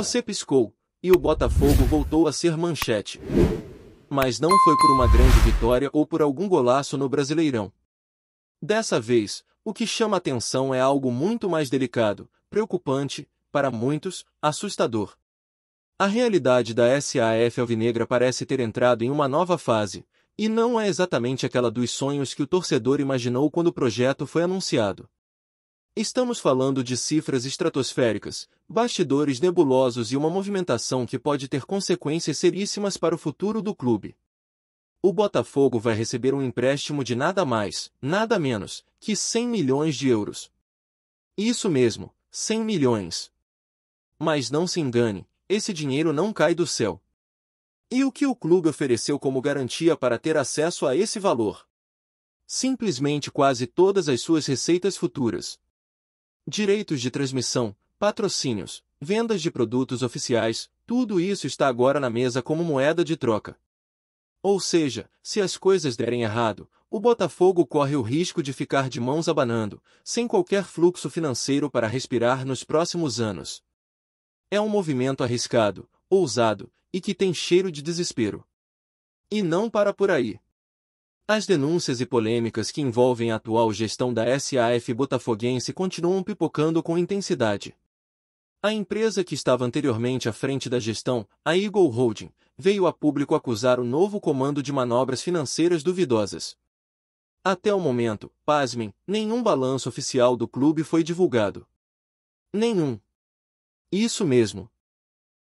Você piscou, e o Botafogo voltou a ser manchete. Mas não foi por uma grande vitória ou por algum golaço no Brasileirão. Dessa vez, o que chama atenção é algo muito mais delicado, preocupante, para muitos, assustador. A realidade da SAF alvinegra parece ter entrado em uma nova fase, e não é exatamente aquela dos sonhos que o torcedor imaginou quando o projeto foi anunciado. Estamos falando de cifras estratosféricas, bastidores nebulosos e uma movimentação que pode ter consequências seríssimas para o futuro do clube. O Botafogo vai receber um empréstimo de nada mais, nada menos, que 100 milhões de euros. Isso mesmo, 100 milhões. Mas não se engane, esse dinheiro não cai do céu. E o que o clube ofereceu como garantia para ter acesso a esse valor? Simplesmente quase todas as suas receitas futuras. Direitos de transmissão, patrocínios, vendas de produtos oficiais, tudo isso está agora na mesa como moeda de troca. Ou seja, se as coisas derem errado, o Botafogo corre o risco de ficar de mãos abanando, sem qualquer fluxo financeiro para respirar nos próximos anos. É um movimento arriscado, ousado, e que tem cheiro de desespero. E não para por aí. As denúncias e polêmicas que envolvem a atual gestão da SAF botafoguense continuam pipocando com intensidade. A empresa que estava anteriormente à frente da gestão, a Eagle Holding, veio a público acusar o novo comando de manobras financeiras duvidosas. Até o momento, pasmem, nenhum balanço oficial do clube foi divulgado. Nenhum. Isso mesmo.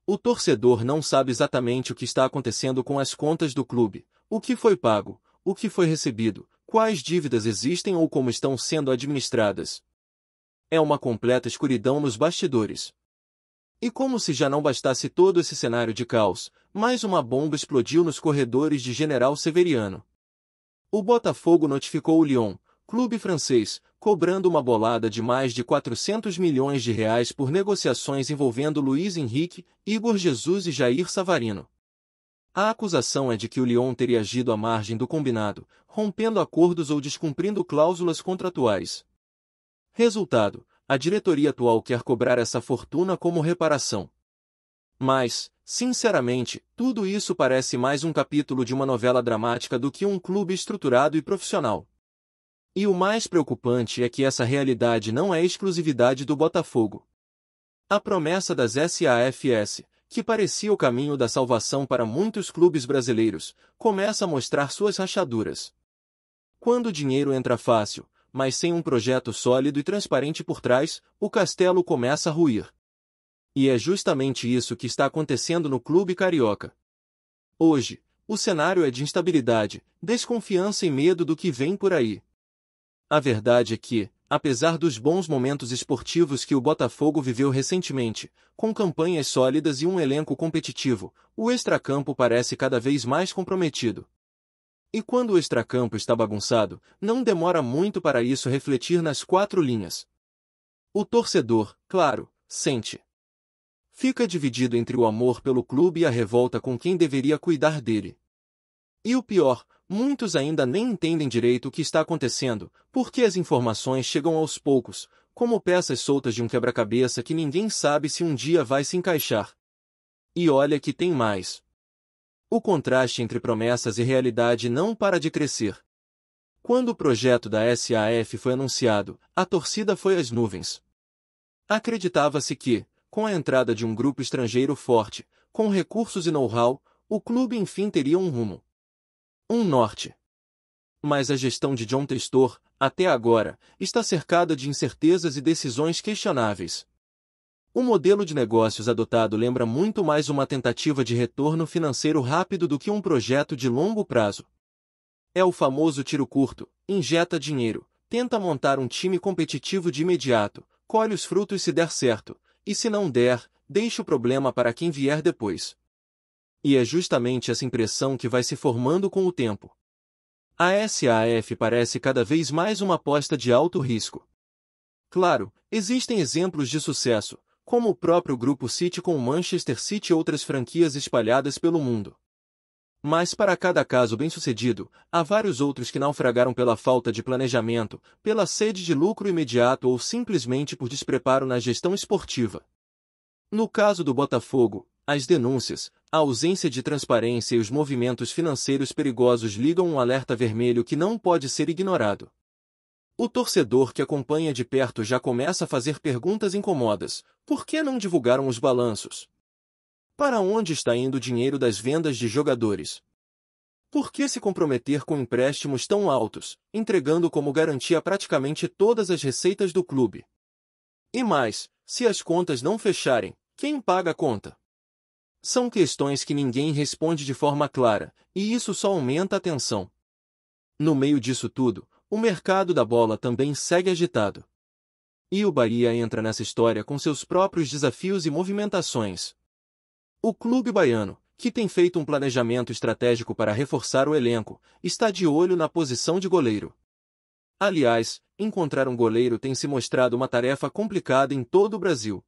O torcedor não sabe exatamente o que está acontecendo com as contas do clube, o que foi pago, o que foi recebido, quais dívidas existem ou como estão sendo administradas. É uma completa escuridão nos bastidores. E como se já não bastasse todo esse cenário de caos, mais uma bomba explodiu nos corredores de General Severiano. O Botafogo notificou o Lyon, clube francês, cobrando uma bolada de mais de 400 milhões de reais por negociações envolvendo Luiz Henrique, Igor Jesus e Jair Savarino. A acusação é de que o Lyon teria agido à margem do combinado, rompendo acordos ou descumprindo cláusulas contratuais. Resultado, a diretoria atual quer cobrar essa fortuna como reparação. Mas, sinceramente, tudo isso parece mais um capítulo de uma novela dramática do que um clube estruturado e profissional. E o mais preocupante é que essa realidade não é exclusividade do Botafogo. A promessa das SAFs, que parecia o caminho da salvação para muitos clubes brasileiros, começa a mostrar suas rachaduras. Quando o dinheiro entra fácil, mas sem um projeto sólido e transparente por trás, o castelo começa a ruir. E é justamente isso que está acontecendo no clube carioca. Hoje, o cenário é de instabilidade, desconfiança e medo do que vem por aí. A verdade é que, apesar dos bons momentos esportivos que o Botafogo viveu recentemente, com campanhas sólidas e um elenco competitivo, o extracampo parece cada vez mais comprometido. E quando o extracampo está bagunçado, não demora muito para isso refletir nas quatro linhas. O torcedor, claro, sente. Fica dividido entre o amor pelo clube e a revolta com quem deveria cuidar dele. E o pior, muitos ainda nem entendem direito o que está acontecendo, porque as informações chegam aos poucos, como peças soltas de um quebra-cabeça que ninguém sabe se um dia vai se encaixar. E olha que tem mais. O contraste entre promessas e realidade não para de crescer. Quando o projeto da SAF foi anunciado, a torcida foi às nuvens. Acreditava-se que, com a entrada de um grupo estrangeiro forte, com recursos e know-how, o clube enfim teria um rumo. Um norte. Mas a gestão de John Textor, até agora, está cercada de incertezas e decisões questionáveis. O modelo de negócios adotado lembra muito mais uma tentativa de retorno financeiro rápido do que um projeto de longo prazo. É o famoso tiro curto, injeta dinheiro, tenta montar um time competitivo de imediato, colhe os frutos se der certo, e se não der, deixa o problema para quem vier depois. E é justamente essa impressão que vai se formando com o tempo. A SAF parece cada vez mais uma aposta de alto risco. Claro, existem exemplos de sucesso, como o próprio Grupo City com o Manchester City e outras franquias espalhadas pelo mundo. Mas para cada caso bem-sucedido, há vários outros que naufragaram pela falta de planejamento, pela sede de lucro imediato ou simplesmente por despreparo na gestão esportiva. No caso do Botafogo, as denúncias, a ausência de transparência e os movimentos financeiros perigosos ligam um alerta vermelho que não pode ser ignorado. O torcedor que acompanha de perto já começa a fazer perguntas incomodas. Por que não divulgaram os balanços? Para onde está indo o dinheiro das vendas de jogadores? Por que se comprometer com empréstimos tão altos, entregando como garantia praticamente todas as receitas do clube? E mais, se as contas não fecharem, quem paga a conta? São questões que ninguém responde de forma clara, e isso só aumenta a tensão. No meio disso tudo, o mercado da bola também segue agitado. E o Bahia entra nessa história com seus próprios desafios e movimentações. O clube baiano, que tem feito um planejamento estratégico para reforçar o elenco, está de olho na posição de goleiro. Aliás, encontrar um goleiro tem se mostrado uma tarefa complicada em todo o Brasil.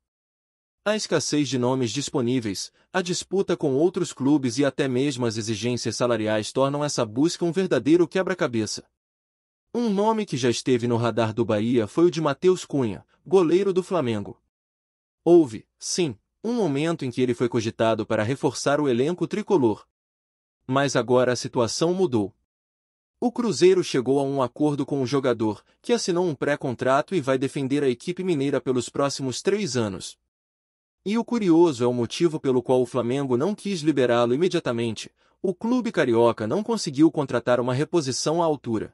A escassez de nomes disponíveis, a disputa com outros clubes e até mesmo as exigências salariais tornam essa busca um verdadeiro quebra-cabeça. Um nome que já esteve no radar do Bahia foi o de Matheus Cunha, goleiro do Flamengo. Houve, sim, um momento em que ele foi cogitado para reforçar o elenco tricolor. Mas agora a situação mudou. O Cruzeiro chegou a um acordo com o jogador, que assinou um pré-contrato e vai defender a equipe mineira pelos próximos 3 anos. E o curioso é o motivo pelo qual o Flamengo não quis liberá-lo imediatamente. O clube carioca não conseguiu contratar uma reposição à altura.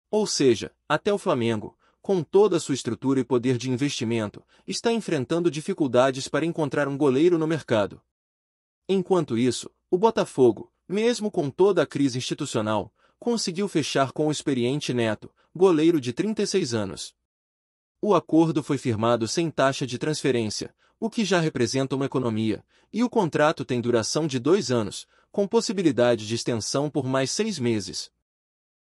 Ou seja, até o Flamengo, com toda a sua estrutura e poder de investimento, está enfrentando dificuldades para encontrar um goleiro no mercado. Enquanto isso, o Botafogo, mesmo com toda a crise institucional, conseguiu fechar com o experiente Neto, goleiro de 36 anos. O acordo foi firmado sem taxa de transferência, o que já representa uma economia, e o contrato tem duração de 2 anos, com possibilidade de extensão por mais 6 meses.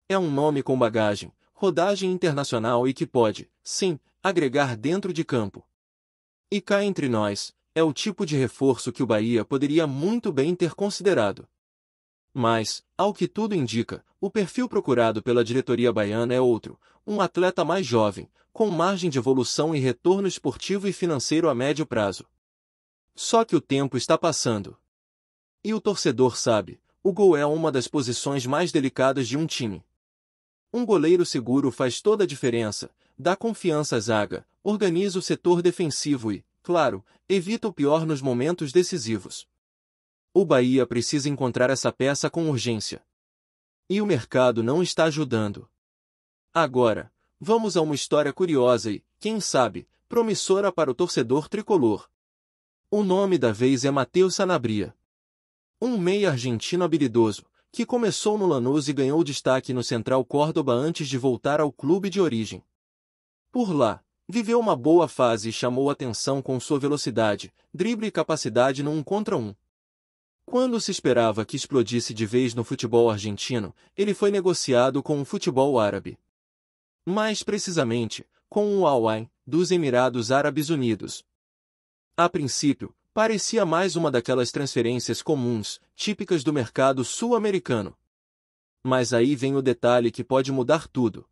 É um nome com bagagem, rodagem internacional e que pode, sim, agregar dentro de campo. E cá entre nós, é o tipo de reforço que o Bahia poderia muito bem ter considerado. Mas, ao que tudo indica, o perfil procurado pela diretoria baiana é outro, um atleta mais jovem, com margem de evolução e retorno esportivo e financeiro a médio prazo. Só que o tempo está passando. E o torcedor sabe, o gol é uma das posições mais delicadas de um time. Um goleiro seguro faz toda a diferença, dá confiança à zaga, organiza o setor defensivo e, claro, evita o pior nos momentos decisivos. O Bahia precisa encontrar essa peça com urgência. E o mercado não está ajudando. Agora, vamos a uma história curiosa e, quem sabe, promissora para o torcedor tricolor. O nome da vez é Matheus Sanabria. Um meia argentino habilidoso, que começou no Lanús e ganhou destaque no Central Córdoba antes de voltar ao clube de origem. Por lá, viveu uma boa fase e chamou atenção com sua velocidade, drible e capacidade no 1 contra 1. Quando se esperava que explodisse de vez no futebol argentino, ele foi negociado com o futebol árabe. Mais precisamente, com o Al-Ain, dos Emirados Árabes Unidos. A princípio, parecia mais uma daquelas transferências comuns, típicas do mercado sul-americano. Mas aí vem o detalhe que pode mudar tudo.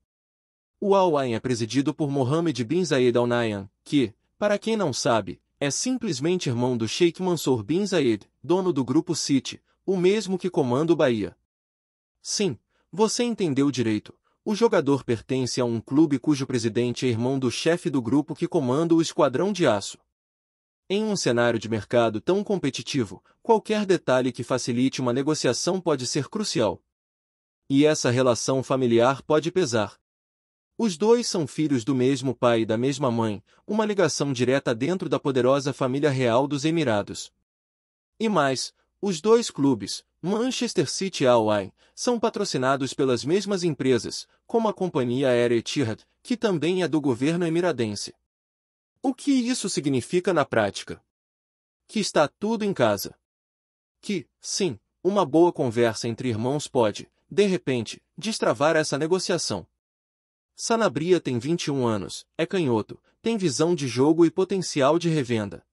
O Al-Ain é presidido por Mohammed bin Zayed Al Nahyan, que, para quem não sabe, é simplesmente irmão do Sheikh Mansour bin Zayed, dono do Grupo City, o mesmo que comanda o Bahia. Sim, você entendeu direito. O jogador pertence a um clube cujo presidente é irmão do chefe do grupo que comanda o Esquadrão de Aço. Em um cenário de mercado tão competitivo, qualquer detalhe que facilite uma negociação pode ser crucial. E essa relação familiar pode pesar. Os dois são filhos do mesmo pai e da mesma mãe, uma ligação direta dentro da poderosa família real dos Emirados. E mais, os dois clubes, Manchester City e Al-Ain, são patrocinados pelas mesmas empresas, como a companhia aérea Etihad, que também é do governo emiradense. O que isso significa na prática? Que está tudo em casa. Que, sim, uma boa conversa entre irmãos pode, de repente, destravar essa negociação. Sanabria tem 21 anos, é canhoto, tem visão de jogo e potencial de revenda.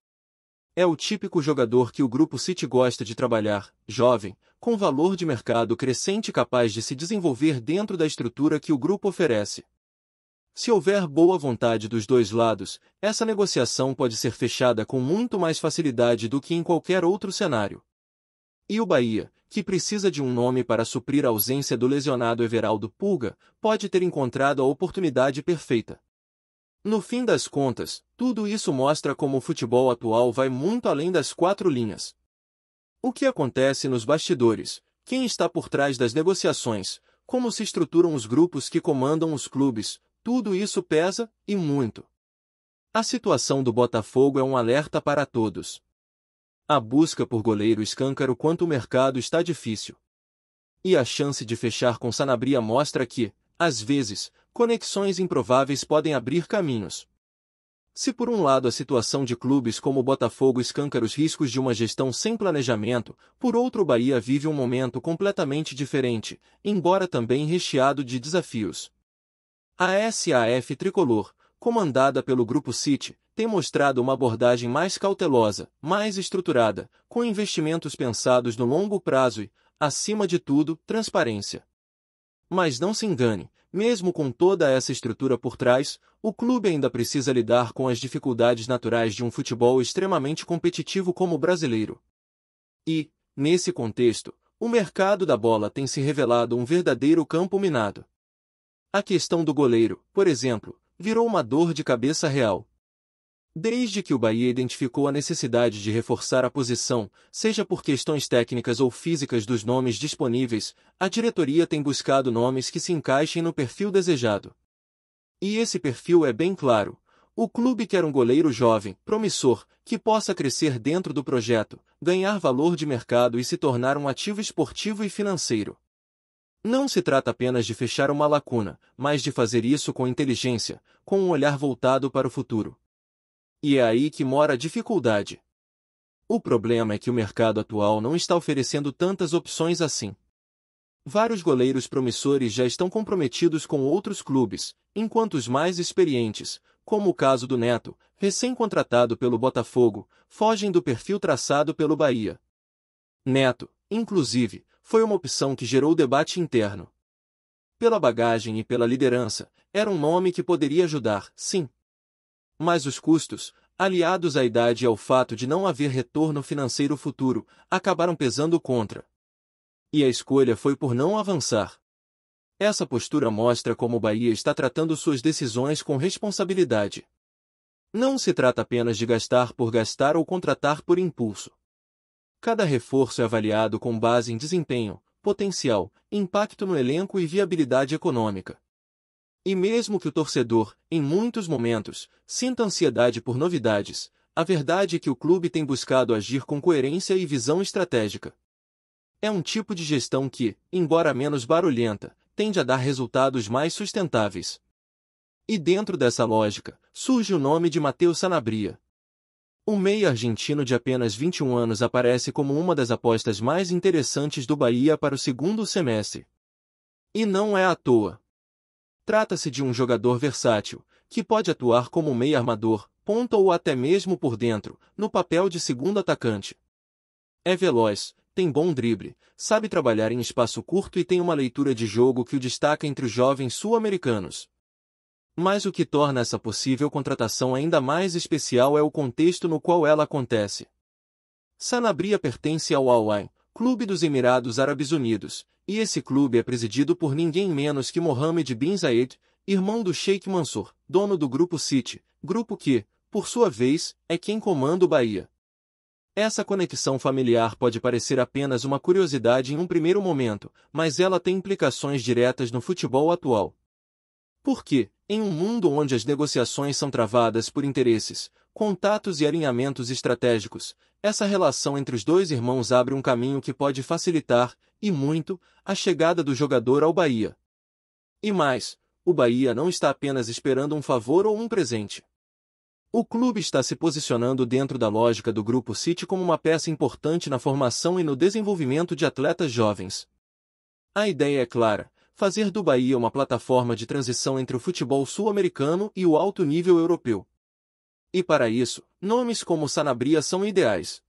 É o típico jogador que o Grupo City gosta de trabalhar, jovem, com valor de mercado crescente e capaz de se desenvolver dentro da estrutura que o grupo oferece. Se houver boa vontade dos dois lados, essa negociação pode ser fechada com muito mais facilidade do que em qualquer outro cenário. E o Bahia, que precisa de um nome para suprir a ausência do lesionado Everaldo Pulga, pode ter encontrado a oportunidade perfeita. No fim das contas, tudo isso mostra como o futebol atual vai muito além das quatro linhas. O que acontece nos bastidores, quem está por trás das negociações, como se estruturam os grupos que comandam os clubes, tudo isso pesa, e muito. A situação do Botafogo é um alerta para todos. A busca por goleiro escancara o quanto o mercado está difícil. E a chance de fechar com Sanabria mostra que, às vezes, conexões improváveis podem abrir caminhos. Se por um lado a situação de clubes como o Botafogo escancara os riscos de uma gestão sem planejamento, por outro o Bahia vive um momento completamente diferente, embora também recheado de desafios. A SAF Tricolor, comandada pelo Grupo City, tem mostrado uma abordagem mais cautelosa, mais estruturada, com investimentos pensados no longo prazo e, acima de tudo, transparência. Mas não se engane, mesmo com toda essa estrutura por trás, o clube ainda precisa lidar com as dificuldades naturais de um futebol extremamente competitivo como o brasileiro. E, nesse contexto, o mercado da bola tem se revelado um verdadeiro campo minado. A questão do goleiro, por exemplo, virou uma dor de cabeça real. Desde que o Bahia identificou a necessidade de reforçar a posição, seja por questões técnicas ou físicas dos nomes disponíveis, a diretoria tem buscado nomes que se encaixem no perfil desejado. E esse perfil é bem claro. O clube quer um goleiro jovem, promissor, que possa crescer dentro do projeto, ganhar valor de mercado e se tornar um ativo esportivo e financeiro. Não se trata apenas de fechar uma lacuna, mas de fazer isso com inteligência, com um olhar voltado para o futuro. E é aí que mora a dificuldade. O problema é que o mercado atual não está oferecendo tantas opções assim. Vários goleiros promissores já estão comprometidos com outros clubes, enquanto os mais experientes, como o caso do Neto, recém-contratado pelo Botafogo, fogem do perfil traçado pelo Bahia. Neto, inclusive, foi uma opção que gerou debate interno. Pela bagagem e pela liderança, era um nome que poderia ajudar, sim. Mas os custos, aliados à idade e ao fato de não haver retorno financeiro futuro, acabaram pesando contra. E a escolha foi por não avançar. Essa postura mostra como o Bahia está tratando suas decisões com responsabilidade. Não se trata apenas de gastar por gastar ou contratar por impulso. Cada reforço é avaliado com base em desempenho, potencial, impacto no elenco e viabilidade econômica. E mesmo que o torcedor, em muitos momentos, sinta ansiedade por novidades, a verdade é que o clube tem buscado agir com coerência e visão estratégica. É um tipo de gestão que, embora menos barulhenta, tende a dar resultados mais sustentáveis. E dentro dessa lógica, surge o nome de Matheus Sanabria. O meia argentino de apenas 21 anos aparece como uma das apostas mais interessantes do Bahia para o segundo semestre. E não é à toa. Trata-se de um jogador versátil, que pode atuar como meia armador, ponta ou até mesmo por dentro, no papel de segundo atacante. É veloz, tem bom drible, sabe trabalhar em espaço curto e tem uma leitura de jogo que o destaca entre os jovens sul-americanos. Mas o que torna essa possível contratação ainda mais especial é o contexto no qual ela acontece. Sanabria pertence ao Al Ain, clube dos Emirados Árabes Unidos, e esse clube é presidido por ninguém menos que Mohammed bin Zayed, irmão do Sheikh Mansour, dono do Grupo City, grupo que, por sua vez, é quem comanda o Bahia. Essa conexão familiar pode parecer apenas uma curiosidade em um primeiro momento, mas ela tem implicações diretas no futebol atual. Porque, em um mundo onde as negociações são travadas por interesses, contatos e alinhamentos estratégicos, essa relação entre os dois irmãos abre um caminho que pode facilitar, e muito, a chegada do jogador ao Bahia. E mais, o Bahia não está apenas esperando um favor ou um presente. O clube está se posicionando dentro da lógica do Grupo City como uma peça importante na formação e no desenvolvimento de atletas jovens. A ideia é clara: fazer do Bahia uma plataforma de transição entre o futebol sul-americano e o alto nível europeu. E para isso, nomes como Sanabria são ideais.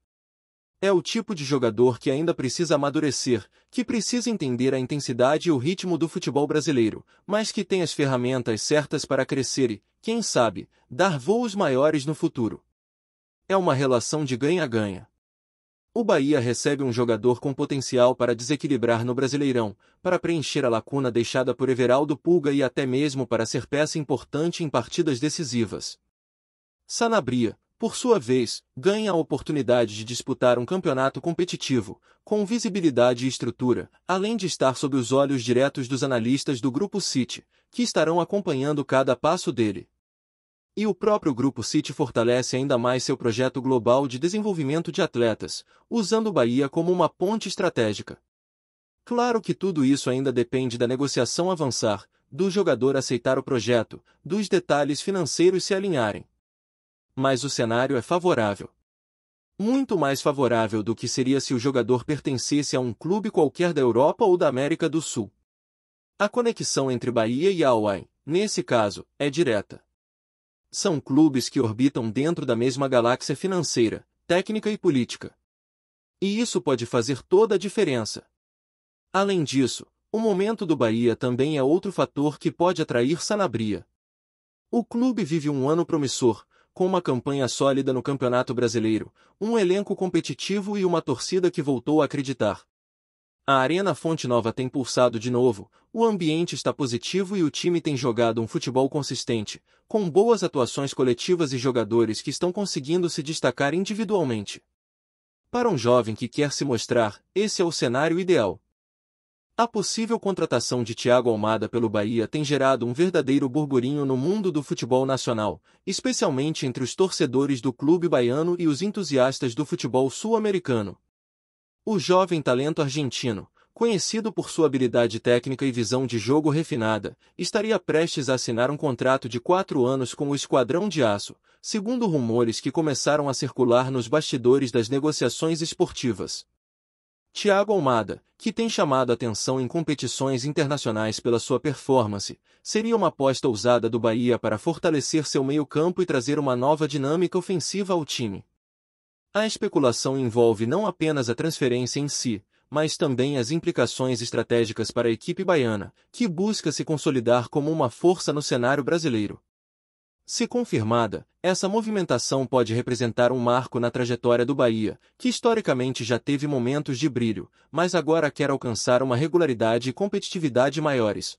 É o tipo de jogador que ainda precisa amadurecer, que precisa entender a intensidade e o ritmo do futebol brasileiro, mas que tem as ferramentas certas para crescer e, quem sabe, dar voos maiores no futuro. É uma relação de ganha-ganha. O Bahia recebe um jogador com potencial para desequilibrar no Brasileirão, para preencher a lacuna deixada por Everaldo Pulga e até mesmo para ser peça importante em partidas decisivas. Sanabria, por sua vez, ganha a oportunidade de disputar um campeonato competitivo, com visibilidade e estrutura, além de estar sob os olhos diretos dos analistas do Grupo City, que estarão acompanhando cada passo dele. E o próprio Grupo City fortalece ainda mais seu projeto global de desenvolvimento de atletas, usando o Bahia como uma ponte estratégica. Claro que tudo isso ainda depende da negociação avançar, do jogador aceitar o projeto, dos detalhes financeiros se alinharem. Mas o cenário é favorável. Muito mais favorável do que seria se o jogador pertencesse a um clube qualquer da Europa ou da América do Sul. A conexão entre Bahia e Al-Ain, nesse caso, é direta. São clubes que orbitam dentro da mesma galáxia financeira, técnica e política. E isso pode fazer toda a diferença. Além disso, o momento do Bahia também é outro fator que pode atrair Sanabria. O clube vive um ano promissor, com uma campanha sólida no Campeonato Brasileiro, um elenco competitivo e uma torcida que voltou a acreditar. A Arena Fonte Nova tem pulsado de novo, o ambiente está positivo e o time tem jogado um futebol consistente, com boas atuações coletivas e jogadores que estão conseguindo se destacar individualmente. Para um jovem que quer se mostrar, esse é o cenário ideal. A possível contratação de Thiago Almada pelo Bahia tem gerado um verdadeiro burburinho no mundo do futebol nacional, especialmente entre os torcedores do clube baiano e os entusiastas do futebol sul-americano. O jovem talento argentino, conhecido por sua habilidade técnica e visão de jogo refinada, estaria prestes a assinar um contrato de 4 anos com o Esquadrão de Aço, segundo rumores que começaram a circular nos bastidores das negociações esportivas. Thiago Almada, que tem chamado a atenção em competições internacionais pela sua performance, seria uma aposta ousada do Bahia para fortalecer seu meio-campo e trazer uma nova dinâmica ofensiva ao time. A especulação envolve não apenas a transferência em si, mas também as implicações estratégicas para a equipe baiana, que busca se consolidar como uma força no cenário brasileiro. Se confirmada, essa movimentação pode representar um marco na trajetória do Bahia, que historicamente já teve momentos de brilho, mas agora quer alcançar uma regularidade e competitividade maiores.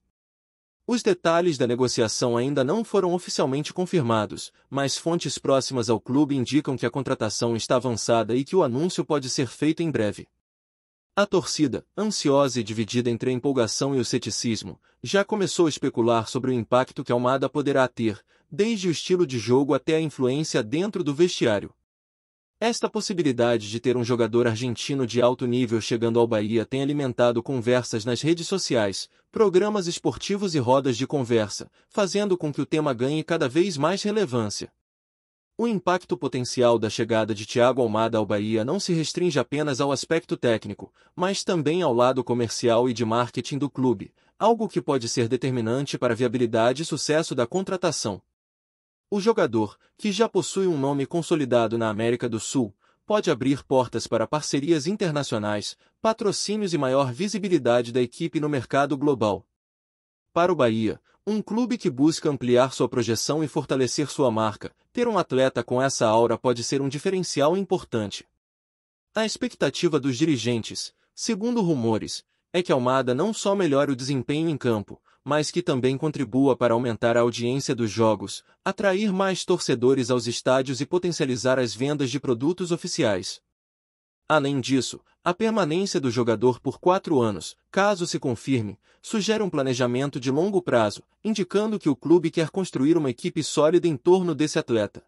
Os detalhes da negociação ainda não foram oficialmente confirmados, mas fontes próximas ao clube indicam que a contratação está avançada e que o anúncio pode ser feito em breve. A torcida, ansiosa e dividida entre a empolgação e o ceticismo, já começou a especular sobre o impacto que Almada poderá ter, desde o estilo de jogo até a influência dentro do vestiário. Esta possibilidade de ter um jogador argentino de alto nível chegando ao Bahia tem alimentado conversas nas redes sociais, programas esportivos e rodas de conversa, fazendo com que o tema ganhe cada vez mais relevância. O impacto potencial da chegada de Thiago Almada ao Bahia não se restringe apenas ao aspecto técnico, mas também ao lado comercial e de marketing do clube, algo que pode ser determinante para a viabilidade e sucesso da contratação. O jogador, que já possui um nome consolidado na América do Sul, pode abrir portas para parcerias internacionais, patrocínios e maior visibilidade da equipe no mercado global. Para o Bahia, um clube que busca ampliar sua projeção e fortalecer sua marca, ter um atleta com essa aura pode ser um diferencial importante. A expectativa dos dirigentes, segundo rumores, é que Almada não só melhore o desempenho em campo, mas que também contribua para aumentar a audiência dos jogos, atrair mais torcedores aos estádios e potencializar as vendas de produtos oficiais. Além disso, a permanência do jogador por 4 anos, caso se confirme, sugere um planejamento de longo prazo, indicando que o clube quer construir uma equipe sólida em torno desse atleta.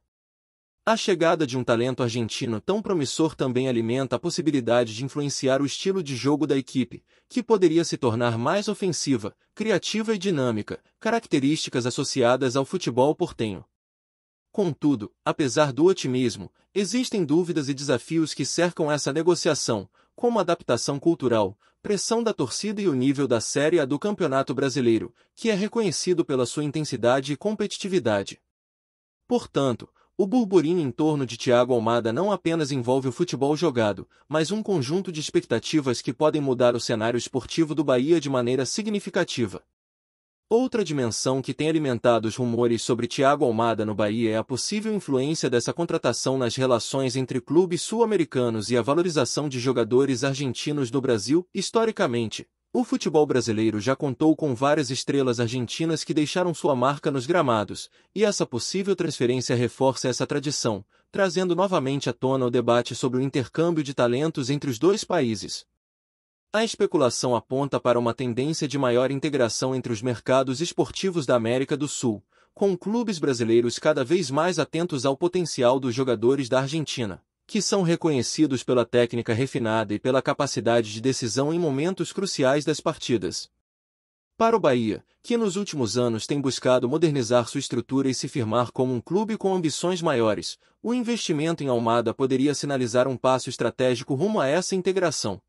A chegada de um talento argentino tão promissor também alimenta a possibilidade de influenciar o estilo de jogo da equipe, que poderia se tornar mais ofensiva, criativa e dinâmica, características associadas ao futebol portenho. Contudo, apesar do otimismo, existem dúvidas e desafios que cercam essa negociação, como adaptação cultural, pressão da torcida e o nível da Série A do Campeonato Brasileiro, que é reconhecido pela sua intensidade e competitividade. Portanto, O burburinho em torno de Thiago Almada não apenas envolve o futebol jogado, mas um conjunto de expectativas que podem mudar o cenário esportivo do Bahia de maneira significativa. Outra dimensão que tem alimentado os rumores sobre Thiago Almada no Bahia é a possível influência dessa contratação nas relações entre clubes sul-americanos e a valorização de jogadores argentinos no Brasil. Historicamente, o futebol brasileiro já contou com várias estrelas argentinas que deixaram sua marca nos gramados, e essa possível transferência reforça essa tradição, trazendo novamente à tona o debate sobre o intercâmbio de talentos entre os dois países. A especulação aponta para uma tendência de maior integração entre os mercados esportivos da América do Sul, com clubes brasileiros cada vez mais atentos ao potencial dos jogadores da Argentina, que são reconhecidos pela técnica refinada e pela capacidade de decisão em momentos cruciais das partidas. Para o Bahia, que nos últimos anos tem buscado modernizar sua estrutura e se firmar como um clube com ambições maiores, o investimento em Almada poderia sinalizar um passo estratégico rumo a essa integração.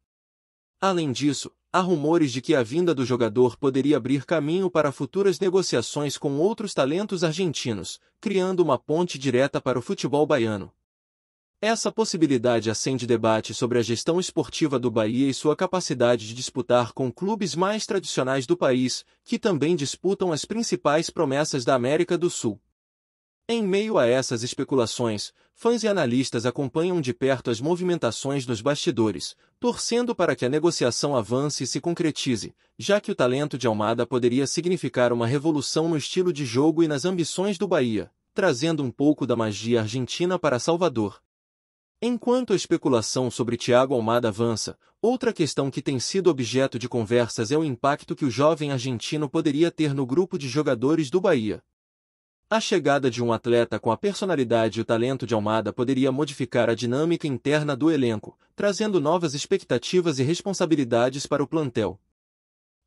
Além disso, há rumores de que a vinda do jogador poderia abrir caminho para futuras negociações com outros talentos argentinos, criando uma ponte direta para o futebol baiano. Essa possibilidade acende debate sobre a gestão esportiva do Bahia e sua capacidade de disputar com clubes mais tradicionais do país, que também disputam as principais promessas da América do Sul. Em meio a essas especulações, fãs e analistas acompanham de perto as movimentações nos bastidores, torcendo para que a negociação avance e se concretize, já que o talento de Almada poderia significar uma revolução no estilo de jogo e nas ambições do Bahia, trazendo um pouco da magia argentina para Salvador. Enquanto a especulação sobre Thiago Almada avança, outra questão que tem sido objeto de conversas é o impacto que o jovem argentino poderia ter no grupo de jogadores do Bahia. A chegada de um atleta com a personalidade e o talento de Almada poderia modificar a dinâmica interna do elenco, trazendo novas expectativas e responsabilidades para o plantel.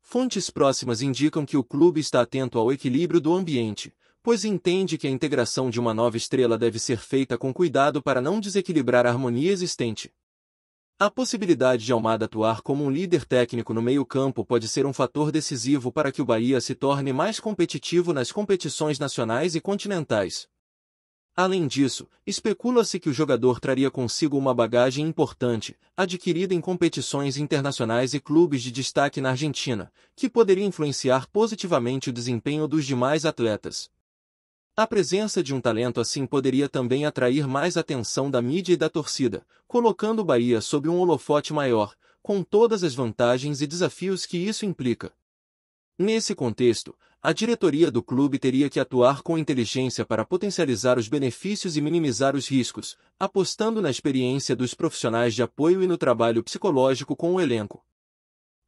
Fontes próximas indicam que o clube está atento ao equilíbrio do ambiente, pois entende que a integração de uma nova estrela deve ser feita com cuidado para não desequilibrar a harmonia existente. A possibilidade de Almada atuar como um líder técnico no meio-campo pode ser um fator decisivo para que o Bahia se torne mais competitivo nas competições nacionais e continentais. Além disso, especula-se que o jogador traria consigo uma bagagem importante, adquirida em competições internacionais e clubes de destaque na Argentina, que poderia influenciar positivamente o desempenho dos demais atletas. A presença de um talento assim poderia também atrair mais atenção da mídia e da torcida, colocando o Bahia sob um holofote maior, com todas as vantagens e desafios que isso implica. Nesse contexto, a diretoria do clube teria que atuar com inteligência para potencializar os benefícios e minimizar os riscos, apostando na experiência dos profissionais de apoio e no trabalho psicológico com o elenco.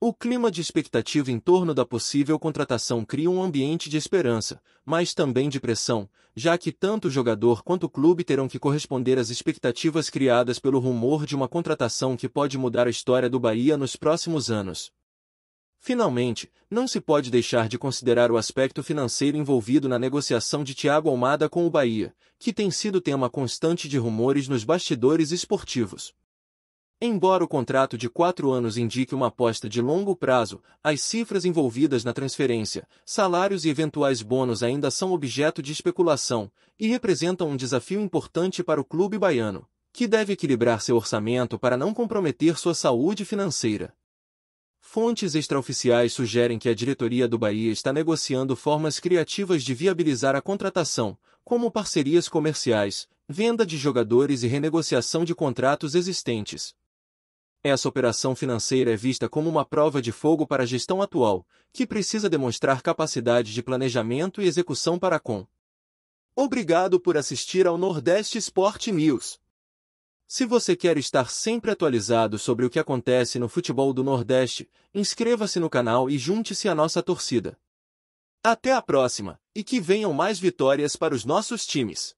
O clima de expectativa em torno da possível contratação cria um ambiente de esperança, mas também de pressão, já que tanto o jogador quanto o clube terão que corresponder às expectativas criadas pelo rumor de uma contratação que pode mudar a história do Bahia nos próximos anos. Finalmente, não se pode deixar de considerar o aspecto financeiro envolvido na negociação de Thiago Almada com o Bahia, que tem sido tema constante de rumores nos bastidores esportivos. Embora o contrato de 4 anos indique uma aposta de longo prazo, as cifras envolvidas na transferência, salários e eventuais bônus ainda são objeto de especulação, e representam um desafio importante para o clube baiano, que deve equilibrar seu orçamento para não comprometer sua saúde financeira. Fontes extraoficiais sugerem que a diretoria do Bahia está negociando formas criativas de viabilizar a contratação, como parcerias comerciais, venda de jogadores e renegociação de contratos existentes. Essa operação financeira é vista como uma prova de fogo para a gestão atual, que precisa demonstrar capacidade de planejamento e execução para com. Obrigado por assistir ao Nordeste Sport News. Se você quer estar sempre atualizado sobre o que acontece no futebol do Nordeste, inscreva-se no canal e junte-se à nossa torcida. Até a próxima, e que venham mais vitórias para os nossos times.